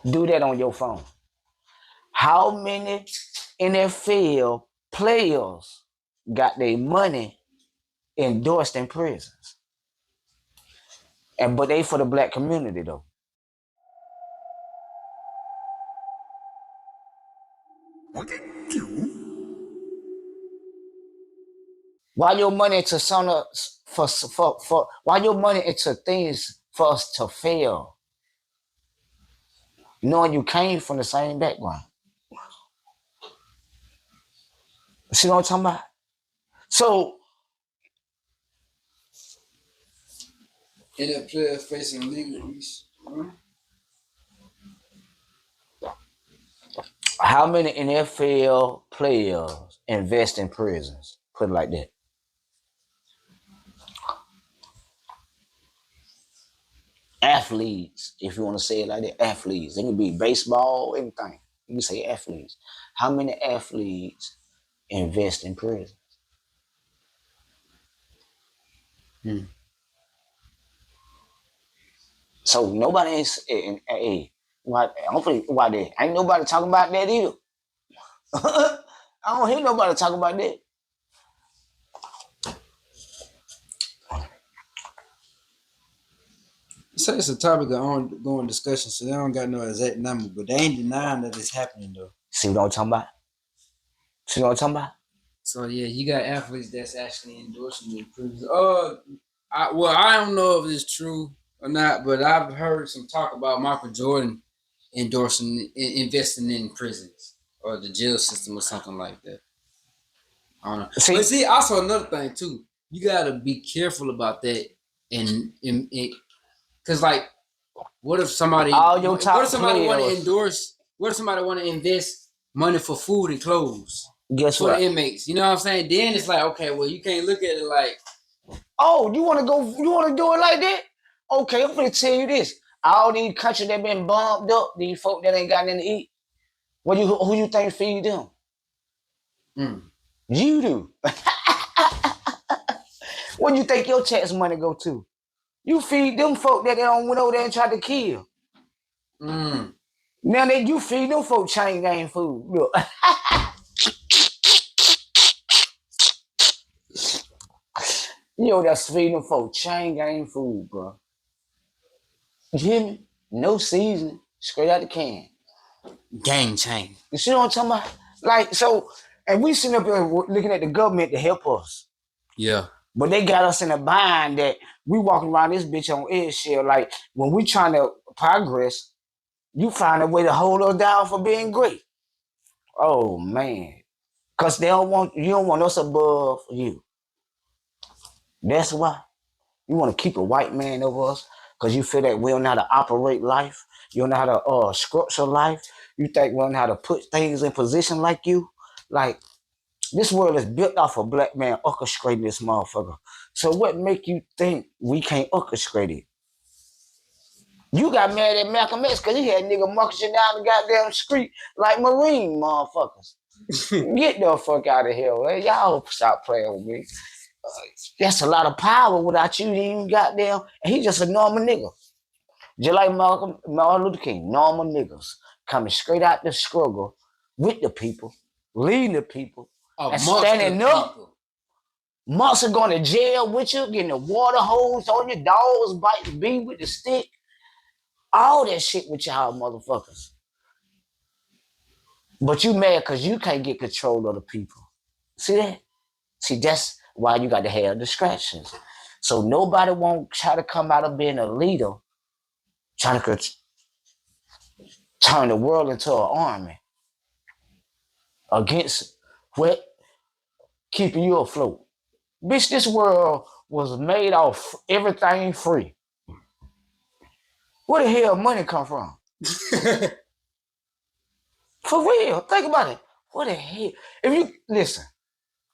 Do that on your phone. How many NFL players got their money endorsed in prisons? And but they for the black community though. What it do? Why your money into some for why your money into things for us to fail, knowing you came from the same background. See what I'm talking about? So And that player facing legal issues. how many NFL players invest in prisons? Put it like that. Athletes, if you want to say it like that, athletes. It can be baseball, anything. You can say athletes. How many athletes invest in prison? Hmm. So nobody is, hey, why they ain't nobody talking about that either. I don't hear nobody talk about that. Say it's a topic of ongoing discussion, so they don't got no exact number, but they ain't denying that it's happening though. See what I'm talking about? See what I'm talking about? So yeah, you got athletes that's actually endorsing the improvements. I don't know if it's true or not, but I've heard some talk about Michael Jordan endorsing investing in prisons or the jail system or something like that. I don't know. See, But see, also another thing too, you gotta be careful about that, and because like, what if somebody, all your what if top somebody want to players, endorse? What if somebody want to invest money for food and clothes guess for the what? inmates? You know what I'm saying? Then it's like, okay, well, you can't look at it like, Oh, you want to go? You want to do it like that? Okay, I'm gonna tell you this. All these countries that been bombed up, these folk that ain't got nothing to eat. What you who you think feed them? mm, You do. What you think your tax money go to? You feed them folk that they don't went over there and tried to kill. mm. Now that you feed them folk chain gang food. Look. You know that's feeding them folk chain gang food, bro. You hear me? No seasoning, straight out the can. Gang chain. You see what I'm talking about? Like, so, and we sitting up here looking at the government to help us. Yeah. But they got us in a bind that we walking around this bitch on eggshell. Like, when we trying to progress, you find a way to hold us down for being great. Oh, man. Because you don't want us above you. That's why. You want to keep a white man over us because you feel that we don't know how to operate life. You don't know how to structure life. You think we don't know how to put things in position like you. Like, this world is built off a black man orchestrating this motherfucker. So what make you think we can't orchestrate it? You got mad at Malcolm X because he had nigga marching down the goddamn street like Marine motherfuckers. Get the fuck out of here, man. Y'all stop playing with me. That's a lot of power without you even goddamn. And he just a normal nigga. Just like Martin Luther King, normal niggas coming straight out the struggle with the people, leading the people, and Amongst the standing up. people. Monster going to jail with you, getting the water hose on your dogs, biting B with the stick. All that shit with y'all motherfuckers. But you mad because you can't get control of the people. See that? See, that's why you got to have distractions. So nobody won't try to come out of being a leader, trying to turn the world into an army against what keeping you afloat. Bitch, this world was made off everything free. Where the hell money come from? For real, think about it. Where the hell? If you listen,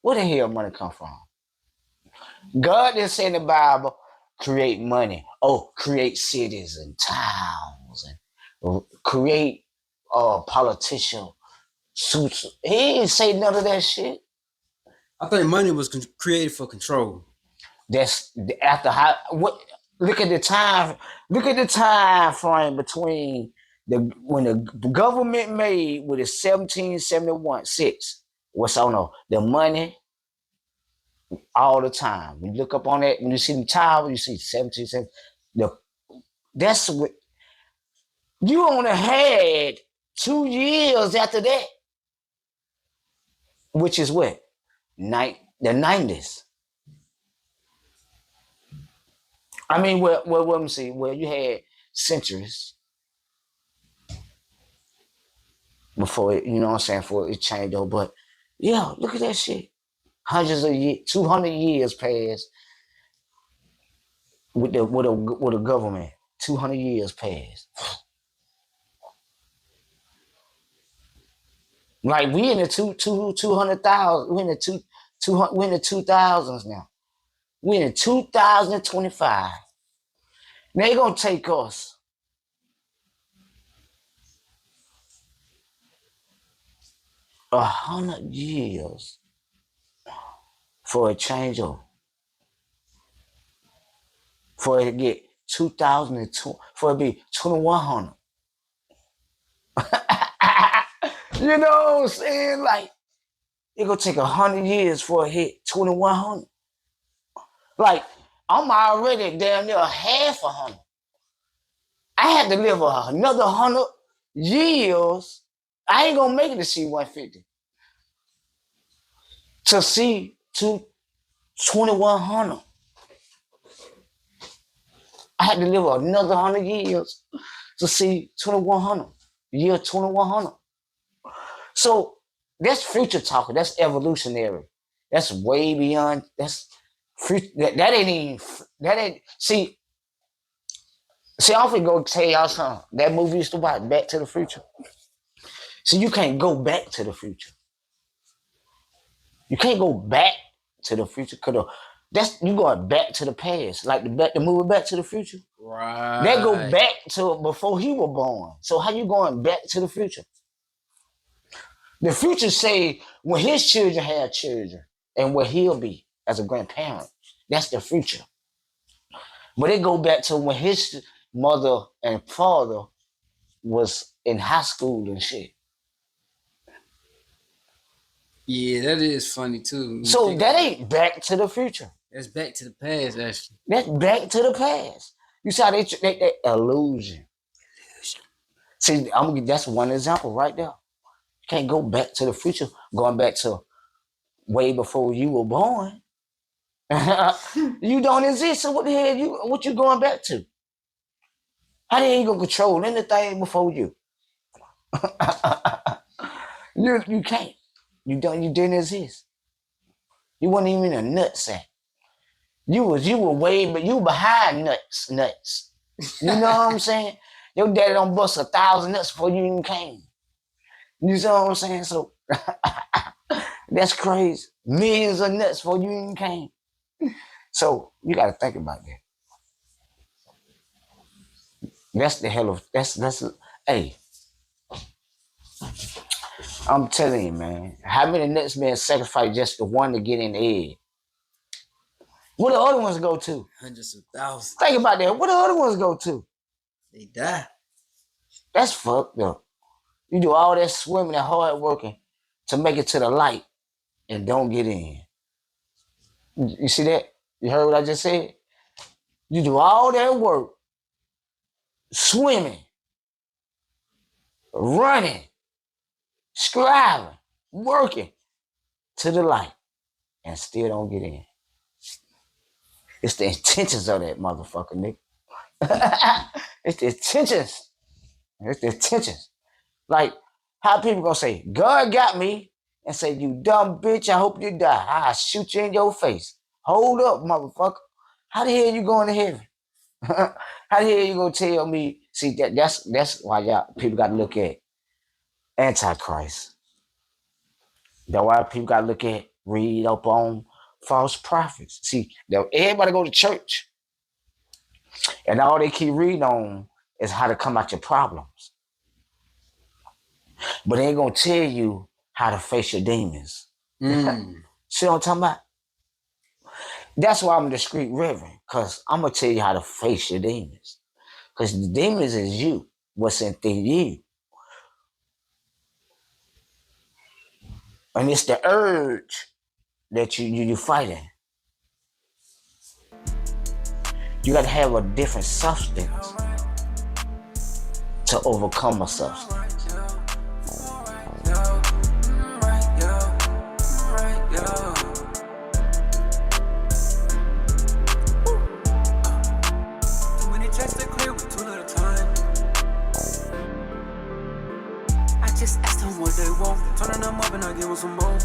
where the hell money come from? God didn't say in the Bible, create money. Oh, create cities and towns and create politician suits. He didn't say none of that shit. I think money was created for control. That's after how what look at the time frame between when the government made with its 1771 6, what's on the money all the time. When you look up on that, when you see the tower, you see 1770. That's what you only had 2 years after that, which is what? The 90s. I mean, let me see, where you had centuries before it, you know what I'm saying, before it changed over. But yeah, look at that shit. Hundreds of years, 200 years passed with the government. 200 years passed. Like we in the 200,000. We in the 200. We in the 2000s now. We in 2025. Now they gonna take us 100 years for a changeover. For it to get 2020, for it to be 2100. You know what I'm saying? Like it gonna take 100 years for it hit 2100. Like I'm already damn near half 100. I had to live another 100 years. I ain't gonna make it to see 150. To see 2100. I had to live another 100 years to see 2100. Year 2100. So that's future talking. That's evolutionary. That's way beyond. That's that ain't even. That ain't. See, I'm finna go tell y'all something. That movie used to watch, Back to the Future. See, you can't go back to the future. You can't go back to the future because that's you going back to the past, like the movie Back to the Future. Right. That go back to before he was born. So how you going back to the future? The future say when his children have children and where he'll be as a grandparent. That's the future. But it go back to when his mother and father was in high school and shit. Yeah, that is funny too. So that ain't Back to the Future. That's back to the past, actually. That's back to the past. You saw that illusion. See, that's one example right there. You can't go back to the future, going back to way before you were born. You don't exist. So what the hell what you going back to? How the hell you gonna control anything before you? You can't. You didn't exist. You wasn't even a nutsack. You were way, but you behind nuts. You know what I'm saying? Your daddy don't bust 1,000 nuts before you even came. You know what I'm saying? So that's crazy. Millions of nuts before you even came. So you got to think about that. That's the hell of that's. Hey, I'm telling you, man. How many nuts been sacrificed just the one to get in the egg? Where the other ones go to? Hundreds of thousands. Think about that. Where the other ones go to? They die. That's fucked up. You do all that swimming and hard working to make it to the light and don't get in. You see that? You heard what I just said? You do all that work, swimming, running, scribing, working to the light, and still don't get in. It's the intentions of that motherfucker, nigga. It's the intentions. It's the intentions. Like, how people gonna say, God got me, and say, you dumb bitch, I hope you die. I'll shoot you in your face. Hold up, motherfucker. How the hell you going to heaven? How the hell you gonna tell me? See, that's why y'all people gotta look at Antichrist. That's why people gotta look at, read up on false prophets. See, everybody go to church, and all they keep reading on is how to come out your problems. But they ain't gonna tell you how to face your demons. See what I'm talking about? That's why I'm a discreet reverend, because I'm gonna tell you how to face your demons. Because the demons is you. what's within you. And it's the urge that you fighting. You gotta have a different substance to overcome a substance. Just ask them what they want. Turning them up and I give them some more.